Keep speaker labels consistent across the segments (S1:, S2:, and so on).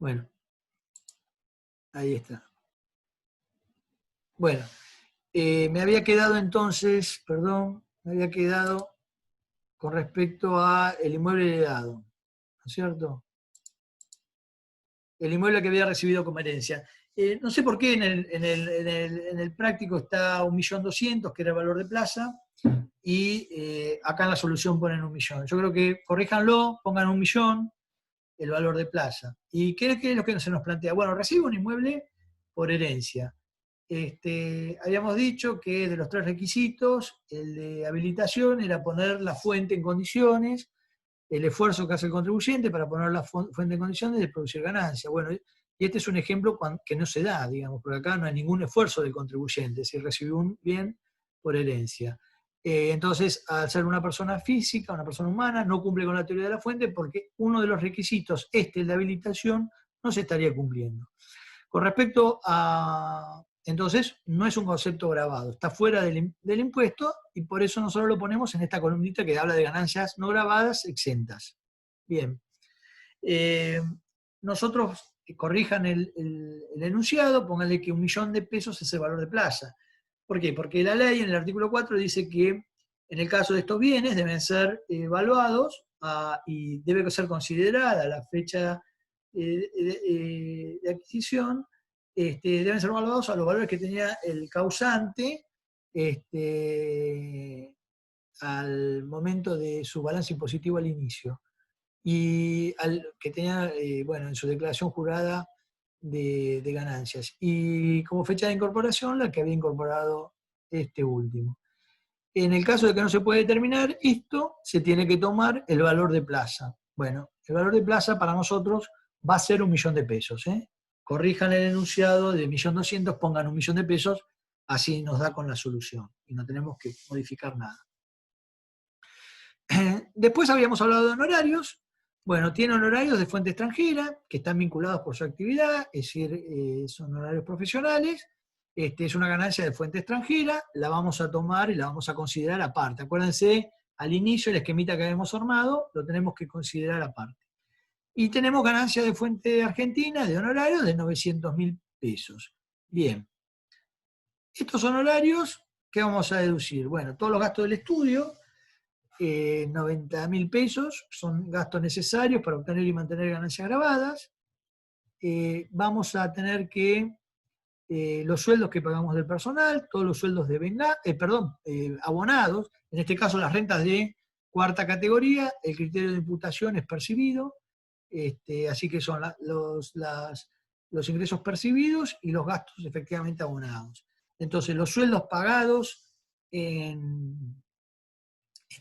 S1: Bueno, ahí está. Bueno, me había quedado entonces, perdón, me había quedado con respecto a el inmueble heredado, ¿no es cierto? El inmueble que había recibido como herencia. No sé por qué en el práctico está 1.200.000, que era el valor de plaza, y acá en la solución ponen 1.000.000. Yo creo que corríjanlo, pongan 1.000.000, el valor de plaza. ¿Y qué es lo que se nos plantea? Bueno, recibo un inmueble por herencia. Habíamos dicho que de los 3 requisitos, el de habilitación era poner la fuente en condiciones, el esfuerzo que hace el contribuyente para poner la fuente en condiciones de producir ganancia. Bueno, y este es un ejemplo que no se da, digamos, porque acá no hay ningún esfuerzo del contribuyente, si recibió un bien por herencia. Entonces, al ser una persona física, una persona humana, no cumple con la teoría de la fuente porque uno de los requisitos, el de habilitación, no se estaría cumpliendo. Con respecto a... Entonces, no es un concepto grabado, está fuera del impuesto y por eso nosotros lo ponemos en esta columnita que habla de ganancias no grabadas exentas. Bien. Nosotros corrijan el enunciado, pónganle que 1.000.000 pesos es el valor de plaza. ¿Por qué? Porque la ley en el artículo 4 dice que en el caso de estos bienes deben ser evaluados y debe ser considerada la fecha de adquisición, deben ser evaluados a los valores que tenía el causante al momento de su balance impositivo al inicio, y que tenía, bueno, en su declaración jurada de ganancias. Y como fecha de incorporación, la que había incorporado este último. En el caso de que no se puede determinar esto, se tiene que tomar el valor de plaza. Bueno, el valor de plaza para nosotros va a ser 1.000.000 pesos. Corrijan el enunciado de 1.200.000, pongan 1.000.000 pesos, así nos da con la solución y no tenemos que modificar nada. Después habíamos hablado de honorarios. Bueno, tiene honorarios de fuente extranjera, que están vinculados por su actividad, es decir, son honorarios profesionales. Es una ganancia de fuente extranjera, la vamos a tomar y la vamos a considerar aparte. Acuérdense, al inicio el esquemita que habíamos armado, lo tenemos que considerar aparte. Y tenemos ganancia de fuente argentina, de honorarios, de 900.000 pesos. Bien. Estos honorarios, ¿qué vamos a deducir? Bueno, todos los gastos del estudio, 90.000 pesos, son gastos necesarios para obtener y mantener ganancias grabadas. Vamos a tener que los sueldos que pagamos del personal, todos los sueldos de abonados, en este caso las rentas de cuarta categoría, el criterio de imputación es percibido, así que son los ingresos percibidos y los gastos efectivamente abonados. Entonces, los sueldos pagados en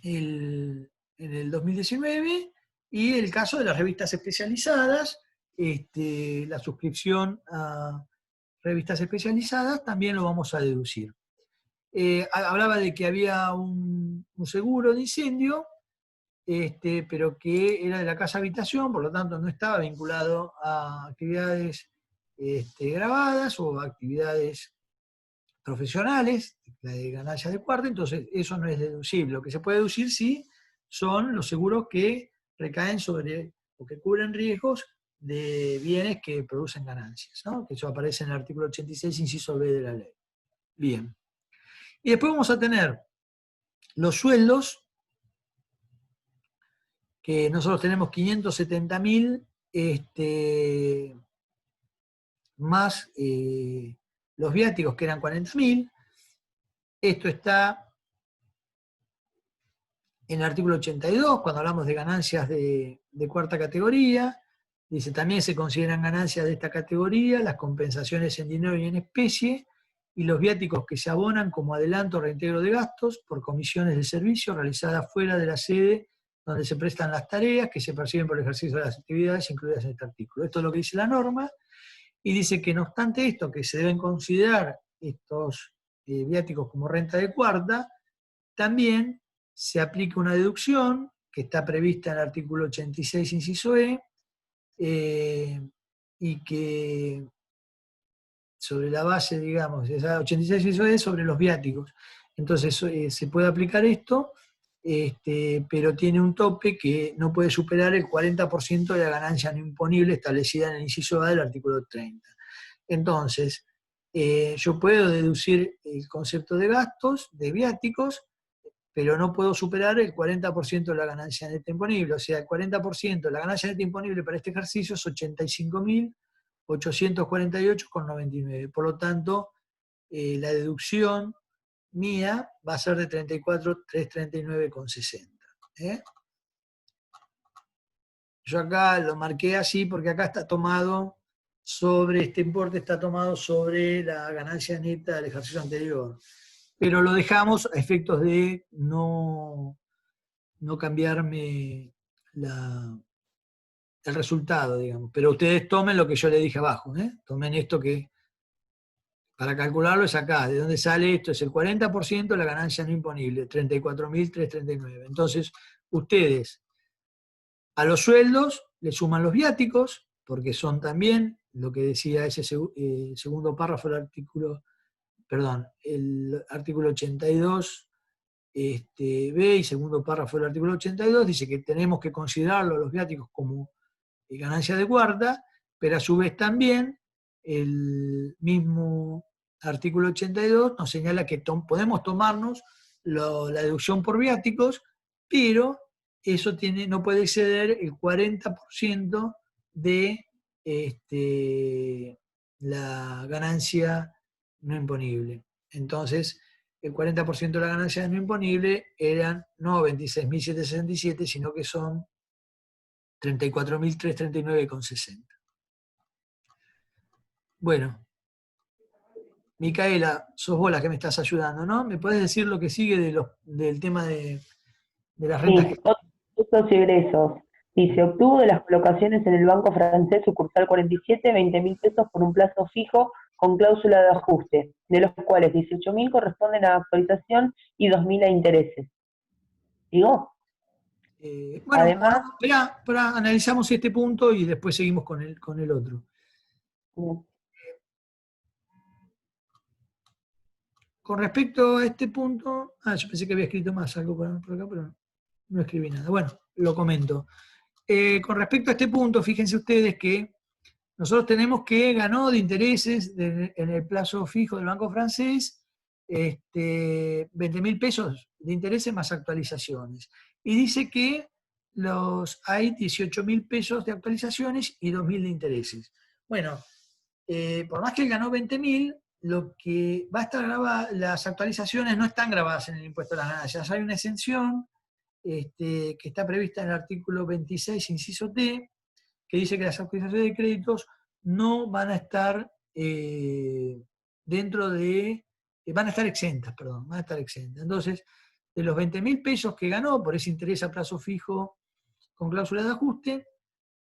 S1: el 2019 y el caso de las revistas especializadas, la suscripción a revistas especializadas también lo vamos a deducir. Hablaba de que había un seguro de incendio, pero que era de la casa habitación, por lo tanto no estaba vinculado a actividades grabadas o actividades profesionales, la de ganancia de cuarta, entonces eso no es deducible. Lo que se puede deducir sí son los seguros que recaen sobre o que cubren riesgos de bienes que producen ganancias, ¿no? Que eso aparece en el artículo 86, inciso B de la ley. Bien. Y después vamos a tener los sueldos, que nosotros tenemos 570.000, más los viáticos, que eran 40.000. Esto está en el artículo 82, cuando hablamos de ganancias de cuarta categoría. Dice, también se consideran ganancias de esta categoría las compensaciones en dinero y en especie y los viáticos que se abonan como adelanto o reintegro de gastos por comisiones de servicio realizadas fuera de la sede donde se prestan las tareas que se perciben por el ejercicio de las actividades incluidas en este artículo. Esto es lo que dice la norma, y dice que no obstante esto, que se deben considerar estos viáticos como renta de cuarta, también se aplica una deducción que está prevista en el artículo 86, inciso E, y que sobre la base, digamos, esa 86 inciso E sobre los viáticos. Entonces se puede aplicar esto pero tiene un tope que no puede superar el 40% de la ganancia no imponible establecida en el inciso A del artículo 30. Entonces, yo puedo deducir el concepto de gastos, de viáticos, pero no puedo superar el 40% de la ganancia neta imponible. O sea, el 40% de la ganancia neta imponible para este ejercicio es 85.848,99. Por lo tanto, la deducción mía va a ser de 34.339,60. Yo acá lo marqué así porque acá está tomado sobre, este importe está tomado sobre la ganancia neta del ejercicio anterior. Pero lo dejamos a efectos de no cambiarme el resultado, digamos. Pero ustedes tomen lo que yo les dije abajo, tomen esto que, para calcularlo es acá, de dónde sale esto, es el 40% de la ganancia no imponible, 34.339. Entonces, ustedes a los sueldos le suman los viáticos, porque son también lo que decía ese segundo párrafo del artículo, perdón, el artículo 82 B y segundo párrafo del artículo 82, dice que tenemos que considerarlo los viáticos como ganancia de guarda, pero a su vez también el mismo artículo 82 nos señala que podemos tomarnos la deducción por viáticos, pero eso no puede exceder el 40% de la ganancia no imponible. Entonces, el 40% de la ganancia no imponible eran no 26.767, sino que son 34.339,60. Bueno, Micaela, sos vos la que me estás ayudando, ¿no? ¿Me podés decir lo que sigue del tema de las rentas?
S2: Sí, otros egresos. Dice, obtuvo de las colocaciones en el Banco Francés sucursal 47, 20.000 pesos por un plazo fijo con cláusula de ajuste, de los cuales 18.000 corresponden a actualización y 2.000 a intereses. ¿Digo?
S1: Bueno,
S2: Además,
S1: espera, analizamos este punto y después seguimos con el otro. Con respecto a este punto, yo pensé que había escrito más algo por acá, pero no escribí nada. Bueno, lo comento. Con respecto a este punto, fíjense ustedes que nosotros tenemos que ganó de intereses en el plazo fijo del Banco Francés 20.000 pesos de intereses más actualizaciones. Y dice que hay 18.000 pesos de actualizaciones y 2.000 de intereses. Bueno, por más que él ganó 20.000, lo que va a estar grabado, las actualizaciones no están grabadas en el impuesto a las ganancias. Hay una exención que está prevista en el artículo 26, inciso T, que dice que las actualizaciones de créditos no van a estar van a estar exentas, perdón, van a estar exentas. Entonces, de los 20.000 pesos que ganó por ese interés a plazo fijo con cláusula de ajuste,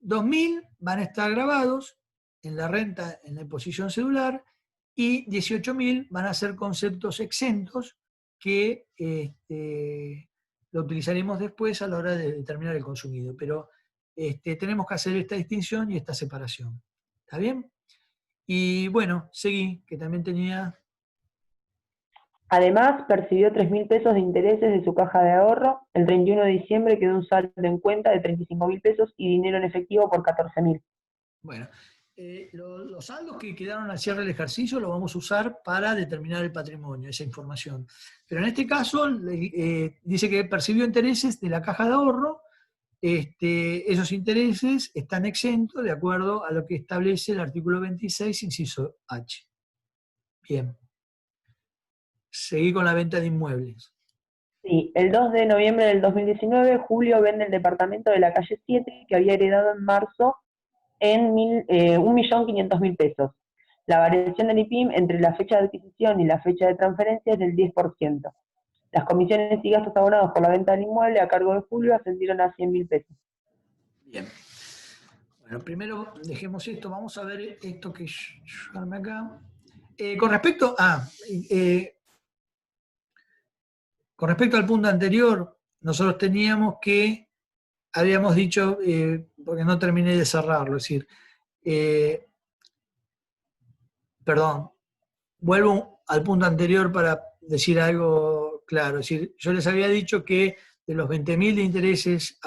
S1: 2.000 van a estar grabados en la renta, en la imposición cedular, y 18.000 van a ser conceptos exentos que lo utilizaremos después a la hora de determinar el consumido. Pero tenemos que hacer esta distinción y esta separación. ¿Está bien? Y bueno, seguí, que también tenía...
S2: Además, percibió 3.000 pesos de intereses de su caja de ahorro. El 31 de diciembre quedó un saldo en cuenta de 35.000 pesos y dinero en efectivo por 14.000.
S1: Bueno, los saldos que quedaron al cierre del ejercicio los vamos a usar para determinar el patrimonio, esa información. Pero en este caso dice que percibió intereses de la caja de ahorro. Esos intereses están exentos de acuerdo a lo que establece el artículo 26, inciso H. Bien. Seguí con la venta de inmuebles.
S2: Sí, el 2 de noviembre del 2019, Julio vende el departamento de la calle 7 que había heredado en marzo en 1.500.000 pesos. La variación del IPIM entre la fecha de adquisición y la fecha de transferencia es del 10%. Las comisiones y gastos abonados por la venta del inmueble a cargo de Julio ascendieron a 100.000 pesos.
S1: Bien. Bueno, primero dejemos esto, vamos a ver esto que yo armé acá. Con respecto al punto anterior, nosotros habíamos dicho, porque no terminé de cerrarlo, es decir, perdón, vuelvo al punto anterior para decir algo claro. Es decir, yo les había dicho que de los 20.000 de intereses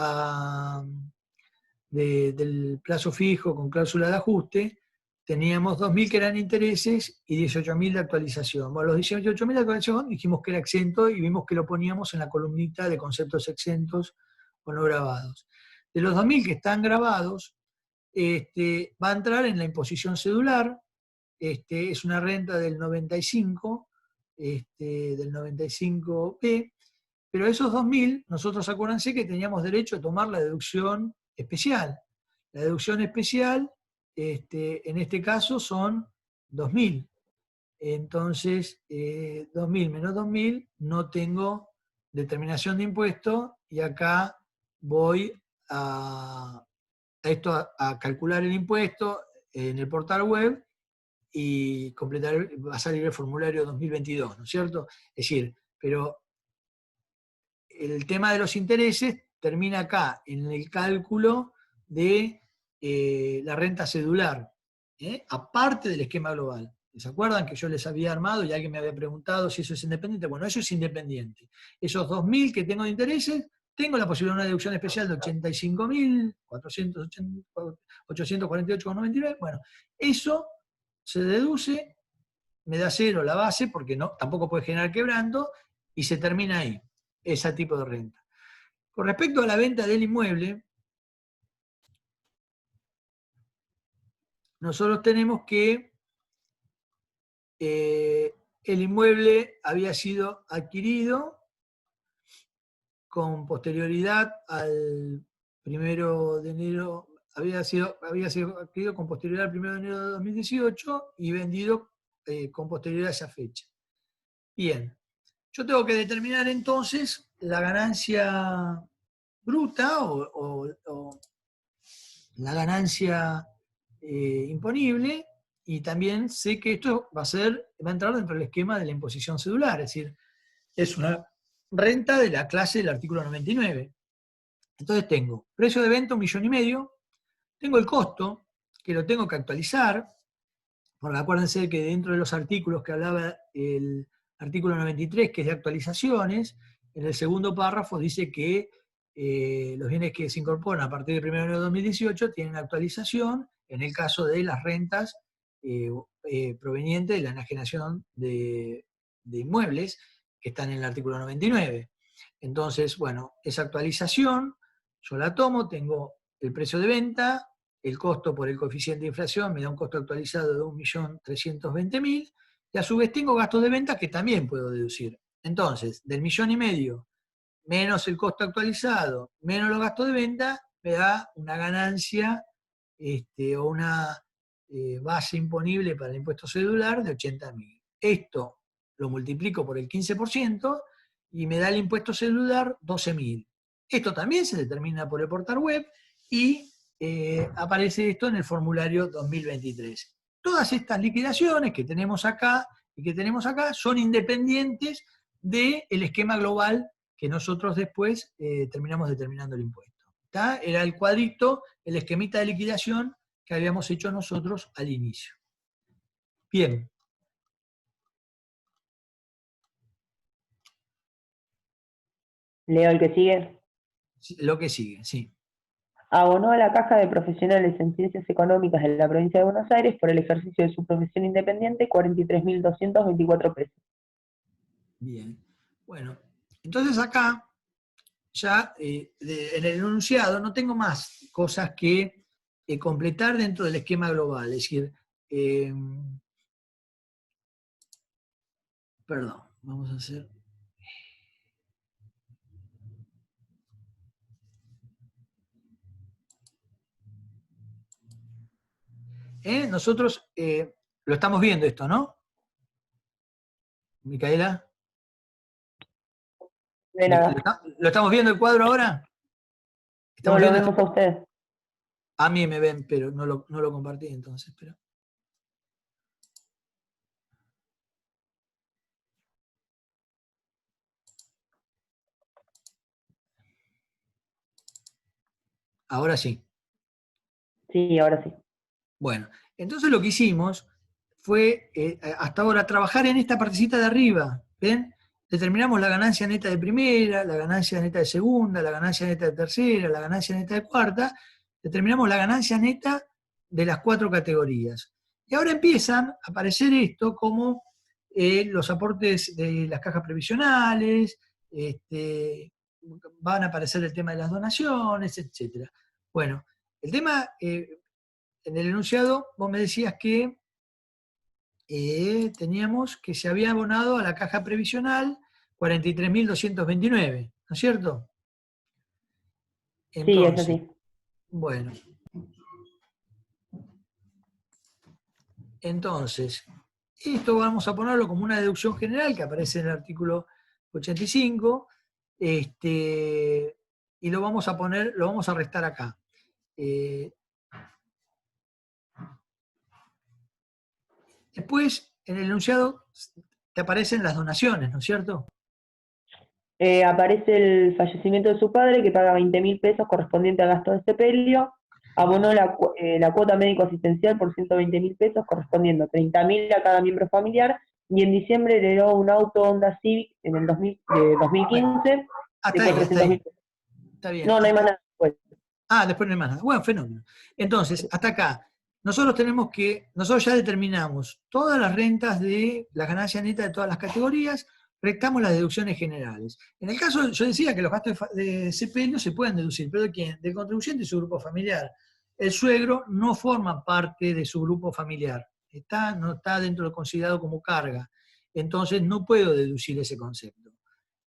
S1: del plazo fijo con cláusula de ajuste, teníamos 2.000 que eran intereses y 18.000 de actualización. Bueno, los 18.000 de actualización dijimos que era exento y vimos que lo poníamos en la columnita de conceptos exentos o no grabados. De los 2.000 que están grabados, va a entrar en la imposición cedular, es una renta del 95, del 95P, pero esos 2.000, nosotros acuérdense que teníamos derecho a tomar la deducción especial. La deducción especial, en este caso, son 2.000. Entonces, 2.000 menos 2.000, no tengo determinación de impuesto, y acá voy a calcular el impuesto en el portal web y completar, va a salir el formulario 2022, ¿no es cierto? Es decir, pero el tema de los intereses termina acá, en el cálculo de la renta cedular, aparte del esquema global. ¿Se acuerdan que yo les había armado y alguien me había preguntado si eso es independiente? Bueno, eso es independiente. Esos 2.000 que tengo de intereses, tengo la posibilidad de una deducción especial de 85.848,99. Bueno, eso se deduce, me da cero la base, porque no, tampoco puede generar quebranto, y se termina ahí, ese tipo de renta. Con respecto a la venta del inmueble, nosotros tenemos que el inmueble había sido adquirido con posterioridad al 1 de enero, había sido adquirido con posterioridad al 1 de enero de 2018 y vendido con posterioridad a esa fecha. Bien, yo tengo que determinar entonces la ganancia bruta o la ganancia imponible, y también sé que esto va a entrar dentro del esquema de la imposición cedular, es decir, es una renta de la clase del artículo 99. Entonces tengo precio de venta 1,5 millones, tengo el costo, que lo tengo que actualizar, porque acuérdense que dentro de los artículos que hablaba el artículo 93, que es de actualizaciones, en el segundo párrafo dice que los bienes que se incorporan a partir del 1 de enero de 2018 tienen actualización en el caso de las rentas provenientes de la enajenación de inmuebles que están en el artículo 99. Entonces, bueno, esa actualización yo la tomo, tengo el precio de venta, el costo por el coeficiente de inflación me da un costo actualizado de 1.320.000, y a su vez tengo gastos de venta que también puedo deducir. Entonces, del 1,5 millones menos el costo actualizado, menos los gastos de venta, me da una ganancia o una base imponible para el impuesto cedular de 80.000. Esto lo multiplico por el 15% y me da el impuesto cedular 12.000. Esto también se determina por el portal web y aparece esto en el formulario 2023. Todas estas liquidaciones que tenemos acá y que tenemos acá son independientes del esquema global que nosotros después terminamos determinando el impuesto. ¿Está? Era el cuadrito, el esquemita de liquidación que habíamos hecho nosotros al inicio. Bien.
S2: Leo el que sigue.
S1: Lo que sigue, sí.
S2: Abonó a la Caja de Profesionales en Ciencias Económicas de la Provincia de Buenos Aires por el ejercicio de su profesión independiente 43.224 pesos.
S1: Bien. Bueno, entonces acá ya en el enunciado no tengo más cosas que completar dentro del esquema global. Es decir, perdón, vamos a hacer... Nosotros lo estamos viendo esto, ¿no? Micaela.
S2: De nada.
S1: ¿Lo estamos viendo el cuadro ahora?
S2: No,
S1: ¿Estamos
S2: lo
S1: viendo
S2: vemos a usted.
S1: A mí me ven, pero no lo compartí entonces. Pero... Ahora sí.
S2: Sí, ahora sí.
S1: Bueno, entonces lo que hicimos fue, hasta ahora, trabajar en esta partecita de arriba, ¿ven? determinamos la ganancia neta de primera, la ganancia neta de segunda, la ganancia neta de tercera, la ganancia neta de cuarta, determinamos la ganancia neta de las 4 categorías. Y ahora empiezan a aparecer esto como los aportes de las cajas previsionales, van a aparecer el tema de las donaciones, etc. Bueno, el tema, en el enunciado, vos me decías que teníamos que se había abonado a la caja previsional 43.229, ¿no es cierto?
S2: Sí, es
S1: Entonces,
S2: así.
S1: bueno, entonces, esto vamos a ponerlo como una deducción general que aparece en el artículo 85, y lo vamos a poner, lo vamos a restar acá. Después, en el enunciado, te aparecen las donaciones, ¿no es cierto?
S2: Aparece el fallecimiento de su padre, que paga 20.000 pesos correspondiente a gastos de sepelio. Abonó la cuota médico asistencial por 120.000 pesos, correspondiendo a 30.000 a cada miembro familiar. Y en diciembre heredó un auto Honda Civic en el de
S1: Bueno,
S2: 2015 de
S1: hasta ahí, hasta
S2: 400.000
S1: ahí.
S2: pesos.
S1: Está bien.
S2: No, no hay más nada después.
S1: Después no hay más nada. Bueno, fenómeno. Entonces, hasta acá, nosotros ya determinamos todas las rentas de las ganancias netas de todas las categorías, restamos las deducciones generales. En el caso, yo decía que los gastos de sepelio se pueden deducir, pero ¿de quién? Del contribuyente y su grupo familiar. El suegro no forma parte de su grupo familiar, no está dentro de lo considerado como carga. Entonces no puedo deducir ese concepto.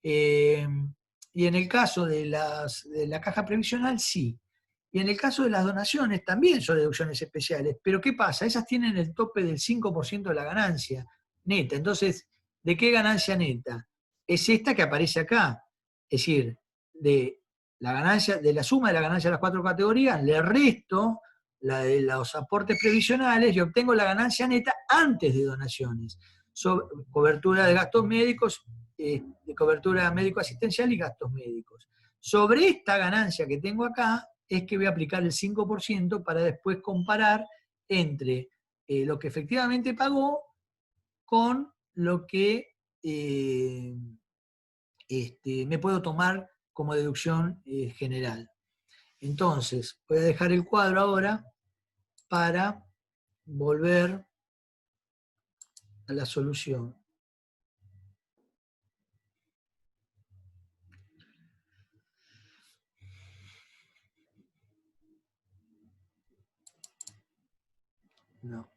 S1: Eh, y en el caso de la caja previsional, sí. Y en el caso de las donaciones, también son deducciones especiales. Pero ¿qué pasa? Esas tienen el tope del 5% de la ganancia neta. Entonces, ¿de qué ganancia neta? Es esta que aparece acá. Es decir, de la suma de la ganancia de las 4 categorías, le resto la de los aportes previsionales y obtengo la ganancia neta antes de donaciones. Cobertura de gastos médicos, de cobertura médico-asistencial y gastos médicos. Sobre esta ganancia que tengo acá es que voy a aplicar el 5% para después comparar entre lo que efectivamente pagó con lo que me puedo tomar como deducción general. Entonces, voy a dejar el cuadro ahora para volver a la solución. No,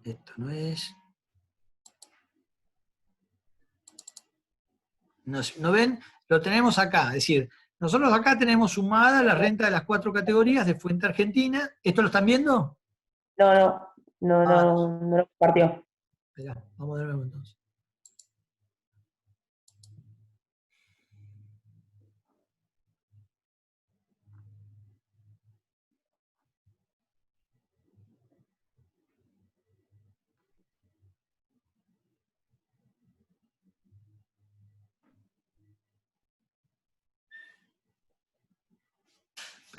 S1: esto no es. ¿No ven? Lo tenemos acá. Es decir, nosotros acá tenemos sumada la renta de las 4 categorías de Fuente Argentina. ¿Esto lo están viendo?
S2: No, no, no,
S1: No.
S2: no, no lo compartió.
S1: Esperá, vamos de nuevo entonces.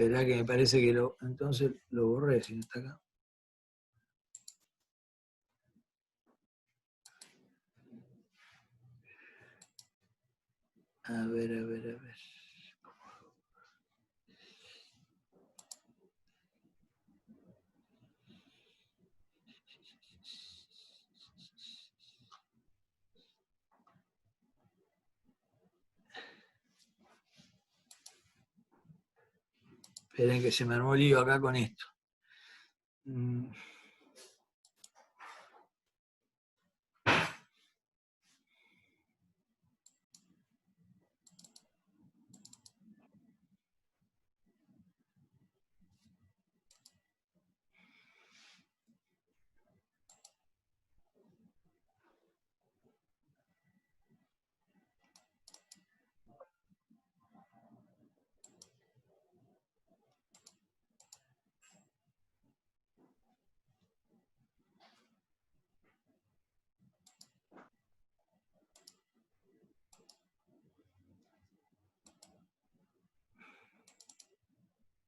S1: Esperá que me parece que entonces lo borré, si no está acá. A ver, a ver, a ver. Esperen que se me armó lío acá con esto.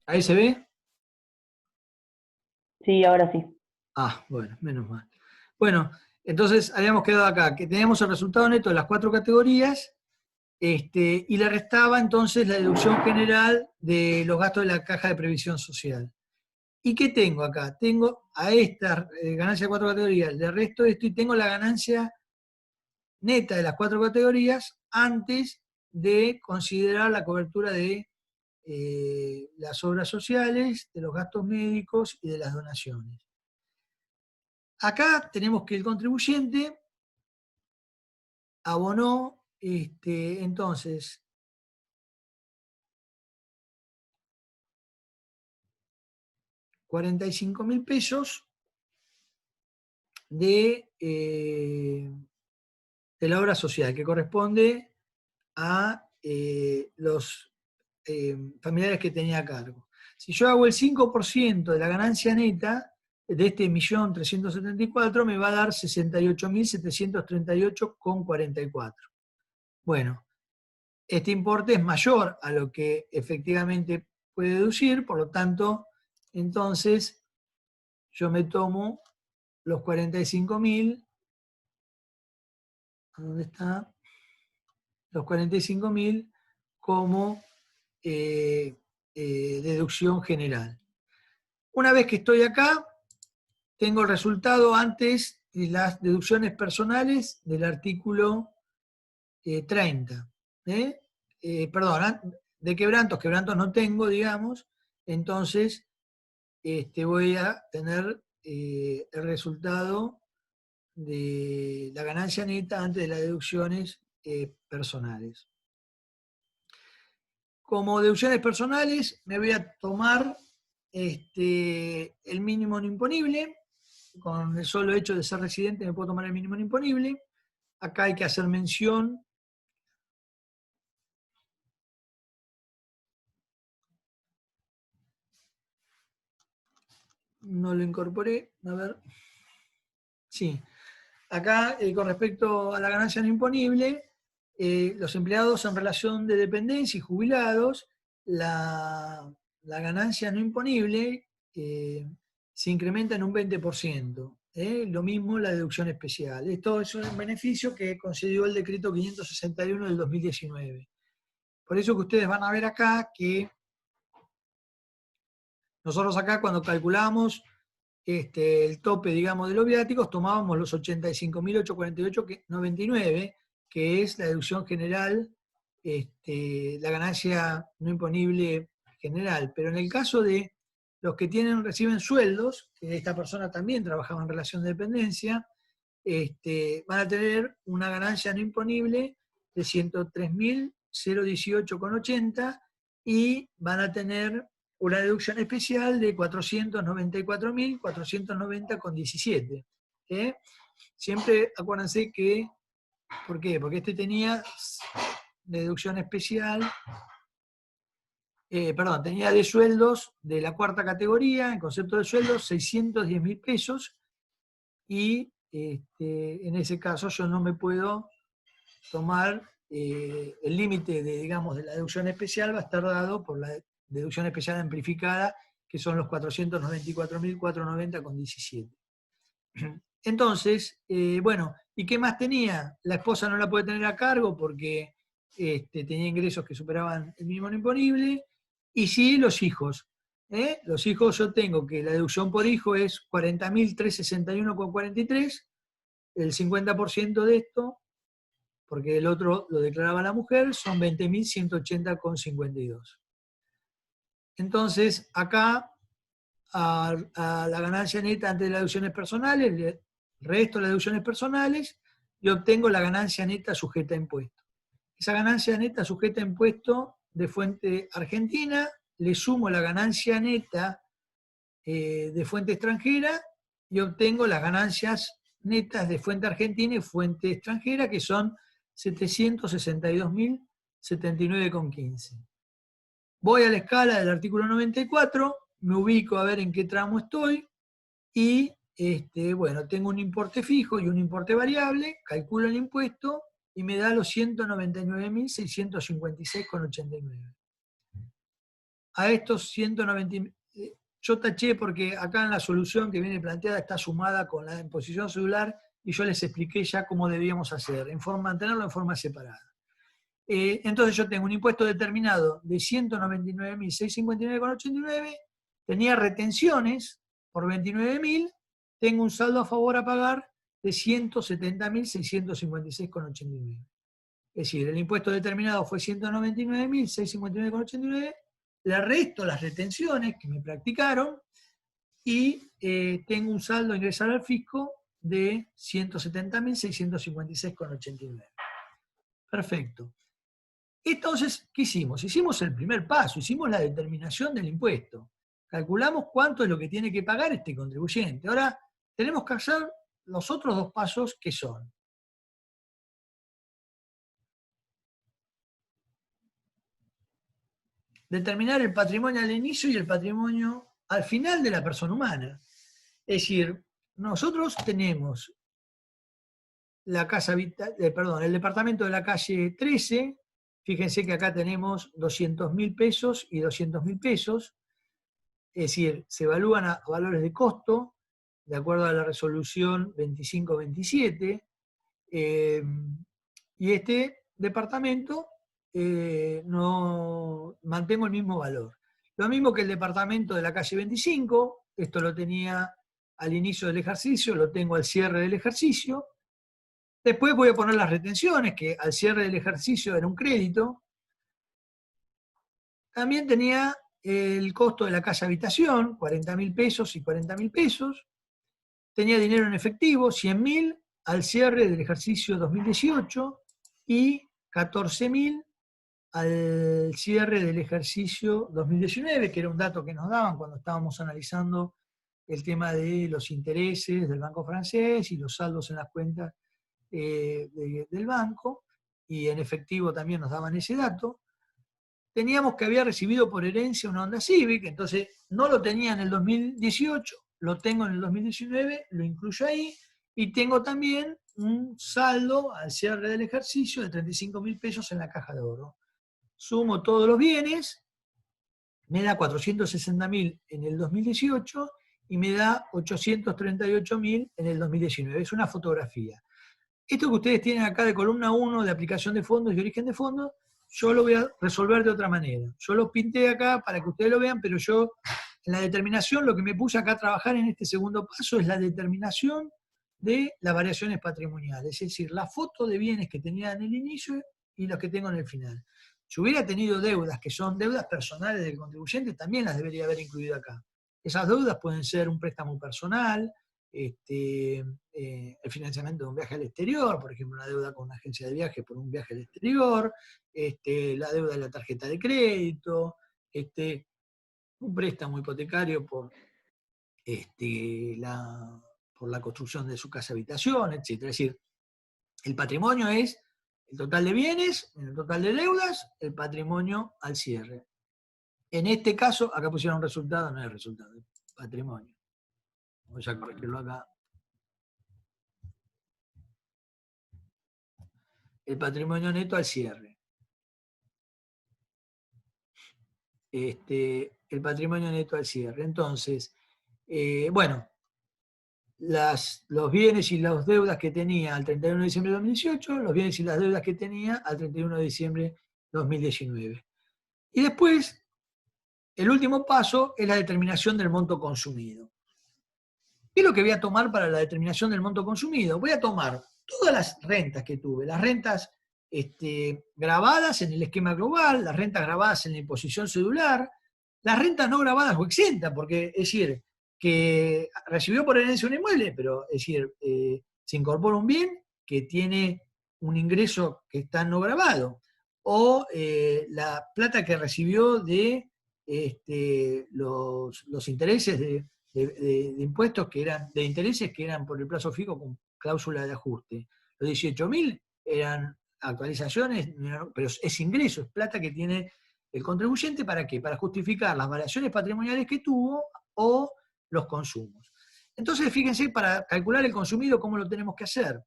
S1: ¿Ahí se ve?
S2: Sí, ahora sí.
S1: Bueno, menos mal. Bueno, Entonces habíamos quedado acá, que teníamos el resultado neto de las 4 categorías, y le restaba entonces la deducción general de los gastos de la caja de previsión social. ¿Y qué tengo acá? Tengo a esta ganancia de 4 categorías, le resto esto y tengo la ganancia neta de las 4 categorías antes de considerar la cobertura de las obras sociales, de los gastos médicos y de las donaciones. Acá tenemos que el contribuyente abonó, entonces, $45.000 de la obra social, que corresponde a los familiares que tenía a cargo. Si yo hago el 5% de la ganancia neta de este 1.374.000, me va a dar 68.738,44. Bueno, este importe es mayor a lo que efectivamente puede deducir, por lo tanto, entonces yo me tomo los 45.000, ¿dónde está? Los 45.000 como deducción general. Una vez que estoy acá, tengo el resultado antes de las deducciones personales del artículo 30. Perdón, de quebrantos no tengo, digamos, entonces voy a tener el resultado de la ganancia neta antes de las deducciones personales. Como deducciones personales me voy a tomar el mínimo no imponible. Con el solo hecho de ser residente me puedo tomar el mínimo no imponible. Acá hay que hacer mención no lo incorporé, a ver. Sí, acá con respecto a la ganancia no imponible, los empleados en relación de dependencia y jubilados, la ganancia no imponible se incrementa en un 20%. Lo mismo la deducción especial. Esto es un beneficio que concedió el decreto 561 del 2019. Por eso que ustedes van a ver acá que nosotros acá cuando calculamos el tope, digamos, de los viáticos, tomábamos los 85.848,99, que es la deducción general, la ganancia no imponible general. Pero en el caso de los que reciben sueldos, que esta persona también trabajaba en relación de dependencia, van a tener una ganancia no imponible de 103.018,80 y van a tener una deducción especial de 494.490,17. Siempre acuérdense que, ¿por qué? Porque tenía deducción especial, tenía de sueldos de la 4ª categoría, en concepto de sueldos, 610.000 pesos, y en ese caso yo no me puedo tomar el límite de la deducción especial, va a estar dado por la deducción especial amplificada, que son los 494.490,17. Entonces, bueno, ¿y qué más tenía? La esposa no la puede tener a cargo porque tenía ingresos que superaban el mínimo no imponible, y sí los hijos. Los hijos yo tengo que la deducción por hijo es 40.361,43, el 50% de esto, porque el otro lo declaraba la mujer, son 20.180,52. Entonces, acá, a la ganancia neta antes de las deducciones personales, le resto las deducciones personales y obtengo la ganancia neta sujeta a impuesto. Esa ganancia neta sujeta a impuesto de fuente argentina, le sumo la ganancia neta de fuente extranjera y obtengo las ganancias netas de fuente argentina y fuente extranjera, que son 762.079,15. Voy a la escala del artículo 94, me ubico a ver en qué tramo estoy y bueno, tengo un importe fijo y un importe variable, calculo el impuesto y me da los 199.656,89. A estos 190, yo taché porque acá en la solución que viene planteada está sumada con la imposición celular y yo les expliqué ya cómo debíamos hacer, mantenerlo en forma separada. Entonces yo tengo un impuesto determinado de 199.659,89, tenía retenciones por 29.000, tengo un saldo a favor a pagar de 170.656,89. Es decir, el impuesto determinado fue 199.659,89, le resto las retenciones que me practicaron y tengo un saldo a ingresar al fisco de 170.656,89. Perfecto. Entonces, ¿qué hicimos? Hicimos el primer paso, hicimos la determinación del impuesto. Calculamos cuánto es lo que tiene que pagar este contribuyente. Ahora, tenemos que hacer los otros dos pasos que son: determinar el patrimonio al inicio y el patrimonio al final de la persona humana. Es decir, nosotros tenemos el departamento de la calle 13, fíjense que acá tenemos 200.000 pesos y 200.000 pesos, es decir, se evalúan a valores de costo, de acuerdo a la resolución 2527, y este departamento no mantengo el mismo valor. Lo mismo que el departamento de la calle 25, esto lo tenía al inicio del ejercicio, lo tengo al cierre del ejercicio. Después voy a poner las retenciones, que al cierre del ejercicio era un crédito. También tenía el costo de la casa habitación, 40.000 pesos y 40.000 pesos. Tenía dinero en efectivo, 100.000 al cierre del ejercicio 2018 y 14.000 al cierre del ejercicio 2019, que era un dato que nos daban cuando estábamos analizando el tema de los intereses del banco francés y los saldos en las cuentas del banco, y en efectivo también nos daban ese dato. Teníamos que había recibido por herencia una Honda Civic, entonces no lo tenía en el 2018, lo tengo en el 2019, lo incluyo ahí, y tengo también un saldo al cierre del ejercicio de 35.000 pesos en la caja de ahorro. Sumo todos los bienes, me da 460.000 en el 2018 y me da 838.000 en el 2019. Es una fotografía. Esto que ustedes tienen acá de columna 1 de aplicación de fondos y origen de fondos, yo lo voy a resolver de otra manera. Yo lo pinté acá para que ustedes lo vean, pero yo en la determinación, lo que me puse acá a trabajar en este segundo paso es la determinación de las variaciones patrimoniales, es decir, la foto de bienes que tenía en el inicio y los que tengo en el final. Si hubiera tenido deudas que son deudas personales del contribuyente, también las debería haber incluido acá. Esas deudas pueden ser un préstamo personal, el financiamiento de un viaje al exterior, por ejemplo, una deuda con una agencia de viaje por un viaje al exterior, la deuda de la tarjeta de crédito, un préstamo hipotecario por la construcción de su casa habitación, etc. Es decir, el patrimonio es el total de bienes, el total de deudas, el patrimonio al cierre. En este caso, acá pusieron resultado, no es resultado, es patrimonio. Voy a corregirlo acá. El patrimonio neto al cierre. El patrimonio neto al cierre. Entonces, bueno, los bienes y las deudas que tenía al 31 de diciembre de 2018, los bienes y las deudas que tenía al 31 de diciembre de 2019. Y después, el último paso es la determinación del monto consumido. ¿Qué es lo que voy a tomar para la determinación del monto consumido? Voy a tomar todas las rentas que tuve, las rentas grabadas en el esquema global, las rentas grabadas en la imposición cedular, las rentas no grabadas o exentas, porque es decir, que recibió por herencia un inmueble, pero es decir, se incorpora un bien que tiene un ingreso que está no grabado, o la plata que recibió de los intereses de impuestos que eran, de intereses que eran por el plazo fijo con cláusula de ajuste. Los 18.000 eran actualizaciones, pero es ingreso, es plata que tiene el contribuyente, ¿para qué? Para justificar las variaciones patrimoniales que tuvo o los consumos. Entonces, fíjense, para calcular el consumido, ¿cómo lo tenemos que hacer?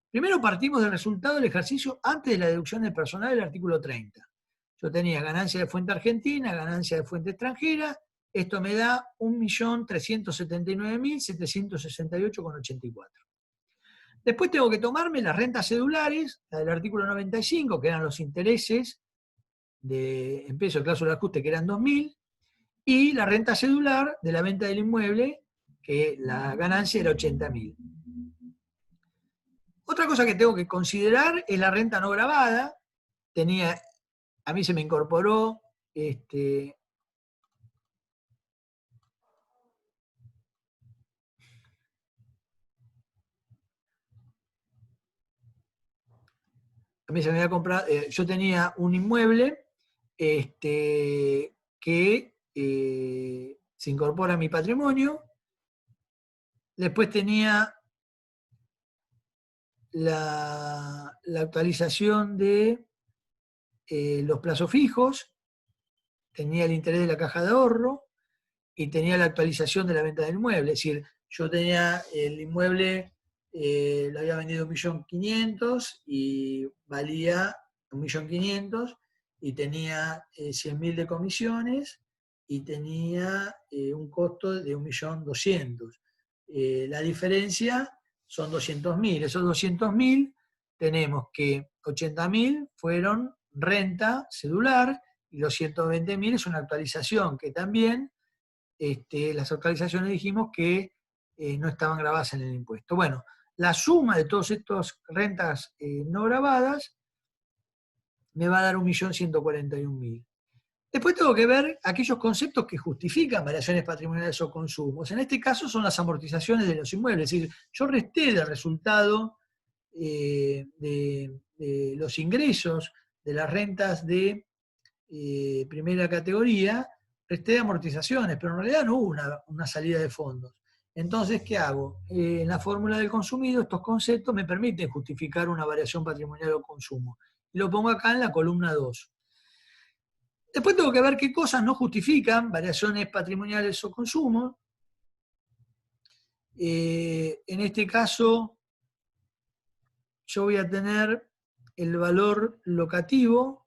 S1: Primero partimos del resultado del ejercicio antes de la deducción del personal del artículo 30. Yo tenía ganancia de fuente argentina, ganancia de fuente extranjera, esto me da 1.379.768,84. Después tengo que tomarme las rentas cedulares, la del artículo 95, que eran los intereses en pesos de cláusula de ajuste, que eran 2.000, y la renta cedular de la venta del inmueble, que la ganancia era 80.000. Otra cosa que tengo que considerar es la renta no gravada. A mí se me incorporó a mí se me había comprado, yo tenía un inmueble que se incorpora a mi patrimonio. Después tenía la actualización de los plazos fijos, tenía el interés de la caja de ahorro y tenía la actualización de la venta del inmueble. Es decir, yo tenía el inmueble, lo había vendido 1.500.000 y valía 1.500.000 y tenía 100.000 de comisiones y tenía un costo de 1.200.000. La diferencia son 200.000. Esos 200.000 tenemos que 80.000 fueron renta cedular y los 120.000 es una actualización que también las actualizaciones dijimos que no estaban grabadas en el impuesto. Bueno, la suma de todas estas rentas no grabadas me va a dar 1.141.000. Después tengo que ver aquellos conceptos que justifican variaciones patrimoniales o consumos. En este caso son las amortizaciones de los inmuebles. Es decir, yo resté del resultado de los ingresos de las rentas de primera categoría, resté de amortizaciones, pero en realidad no hubo una salida de fondos. Entonces, ¿qué hago? En la fórmula del consumido, estos conceptos me permiten justificar una variación patrimonial o consumo. Y lo pongo acá en la columna 2. Después tengo que ver qué cosas no justifican variaciones patrimoniales o consumo. En este caso, yo voy a tener el valor locativo,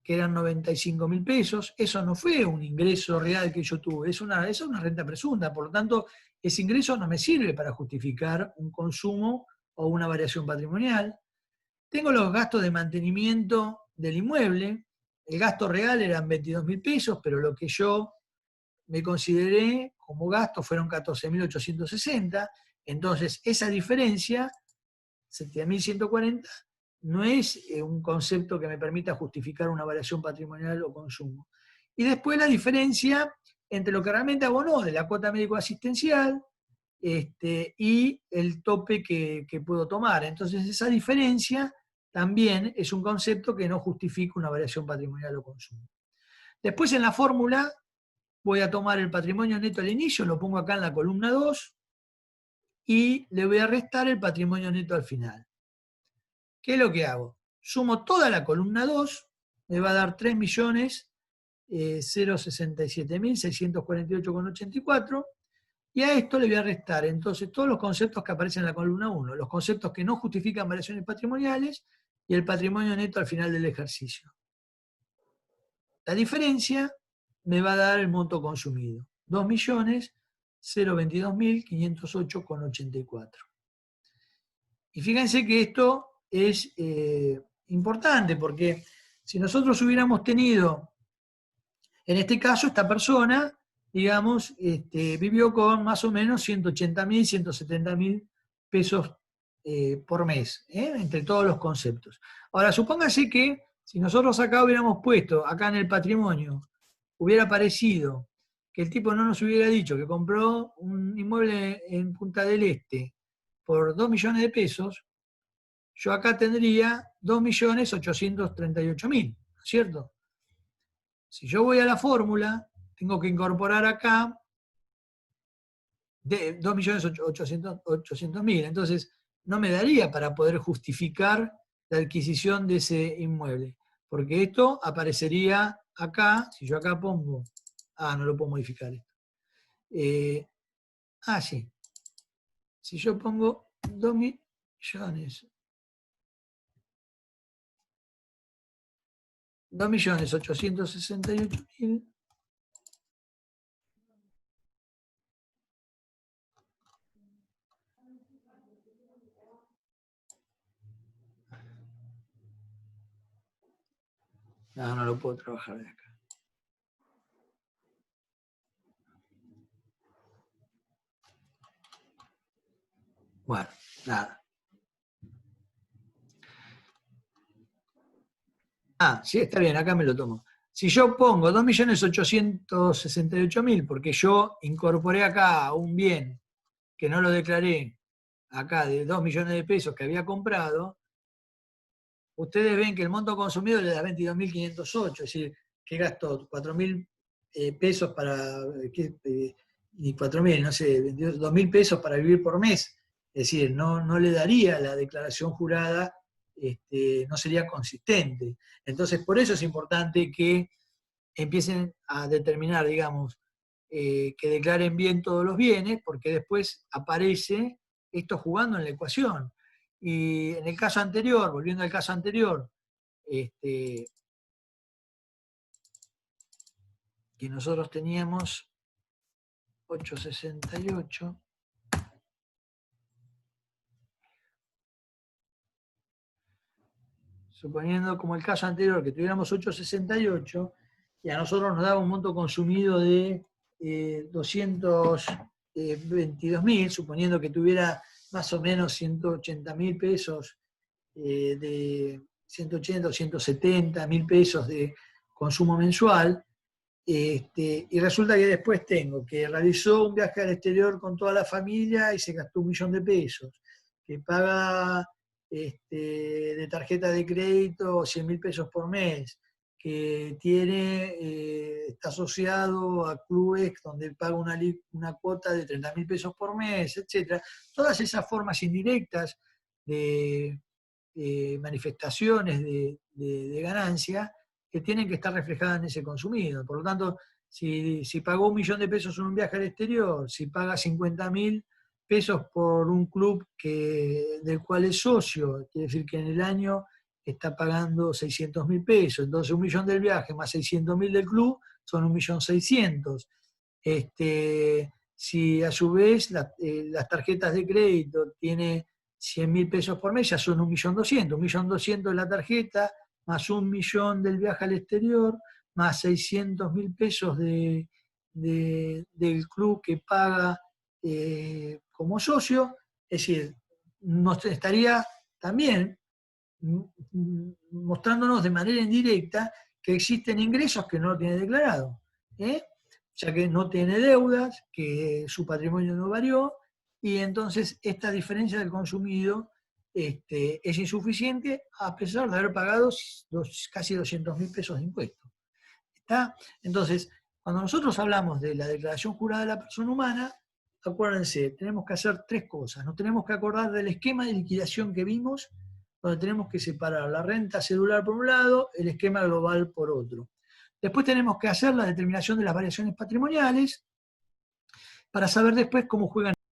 S1: que eran 95.000 pesos. Eso no fue un ingreso real que yo tuve, es una renta presunta. Por lo tanto, ese ingreso no me sirve para justificar un consumo o una variación patrimonial. Tengo los gastos de mantenimiento del inmueble. El gasto real eran 22.000 pesos, pero lo que yo me consideré como gasto fueron 14.860. Entonces, esa diferencia, 7.140, no es un concepto que me permita justificar una variación patrimonial o consumo. Y después la diferencia entre lo que realmente abonó de la cuota médico-asistencial y el tope que puedo tomar. Entonces esa diferencia también es un concepto que no justifica una variación patrimonial o consumo. Después en la fórmula voy a tomar el patrimonio neto al inicio, lo pongo acá en la columna 2, y le voy a restar el patrimonio neto al final. ¿Qué es lo que hago? Sumo toda la columna 2, me va a dar 3.067.648,84, y a esto le voy a restar entonces todos los conceptos que aparecen en la columna 1, los conceptos que no justifican variaciones patrimoniales y el patrimonio neto al final del ejercicio. La diferencia me va a dar el monto consumido, 2.022.508,84. Y fíjense que esto es importante, porque si nosotros hubiéramos tenido, en este caso, esta persona, digamos, vivió con más o menos 180.000, 170.000 pesos por mes, entre todos los conceptos. Ahora, supóngase que si nosotros acá hubiéramos puesto, acá en el patrimonio, hubiera aparecido que el tipo no nos hubiera dicho que compró un inmueble en Punta del Este por 2 millones de pesos, yo acá tendría 2.838.000, ¿no es cierto? Si yo voy a la fórmula, tengo que incorporar acá 2.800.000. Entonces, no me daría para poder justificar la adquisición de ese inmueble. Porque esto aparecería acá, si yo acá pongo, no lo puedo modificar esto. Sí. Si yo pongo 2 millones, 2.868.000, No, no lo puedo trabajar de acá. Bueno, nada. Ah, sí, está bien, acá me lo tomo. Si yo pongo 2.868.000, porque yo incorporé acá un bien que no lo declaré, acá de 2 millones de pesos que había comprado, ustedes ven que el monto consumido le da 22.508, es decir, que gastó 4.000 pesos para, y 4.000, no sé, 2.000 pesos para vivir por mes. Es decir, no le daría la declaración jurada, no sería consistente. Entonces, por eso es importante que empiecen a determinar, digamos, que declaren bien todos los bienes, porque después aparece esto jugando en la ecuación. Y en el caso anterior, volviendo al caso anterior, que nosotros teníamos 868, suponiendo como el caso anterior que tuviéramos 868, y a nosotros nos daba un monto consumido de 222.000, suponiendo que tuviera más o menos 180.000 pesos, de 180 o 170.000 pesos de consumo mensual, y resulta que después tengo que realizó un viaje al exterior con toda la familia y se gastó 1.000.000 de pesos, que paga de tarjeta de crédito 100.000 pesos por mes, que está asociado a clubes donde paga una cuota de 30.000 pesos por mes, etc. Todas esas formas indirectas de manifestaciones de ganancia que tienen que estar reflejadas en ese consumido. Por lo tanto, si pagó 1.000.000 de pesos en un viaje al exterior, si paga 50.000 pesos por un club del cual es socio, quiere decir que en el año está pagando 600.000 pesos, entonces 1.000.000 del viaje más 600.000 del club son 1.600.000. Si a su vez las tarjetas de crédito tiene 100.000 pesos por mes, ya son 1.200.000, 1.200.000 de la tarjeta, más 1.000.000 del viaje al exterior, más 600.000 pesos del club que paga como socio, es decir, nos estaría también mostrándonos de manera indirecta que existen ingresos que no lo tiene declarado, ya que no tiene deudas, que su patrimonio no varió, y entonces esta diferencia del consumido es insuficiente a pesar de haber pagado casi 200.000 pesos de impuestos. ¿Está? Entonces, cuando nosotros hablamos de la declaración jurada de la persona humana, acuérdense, tenemos que hacer tres cosas. Nos tenemos que acordar del esquema de liquidación que vimos, donde tenemos que separar la renta cedular por un lado, el esquema global por otro. Después tenemos que hacer la determinación de las variaciones patrimoniales, para saber después cómo juegan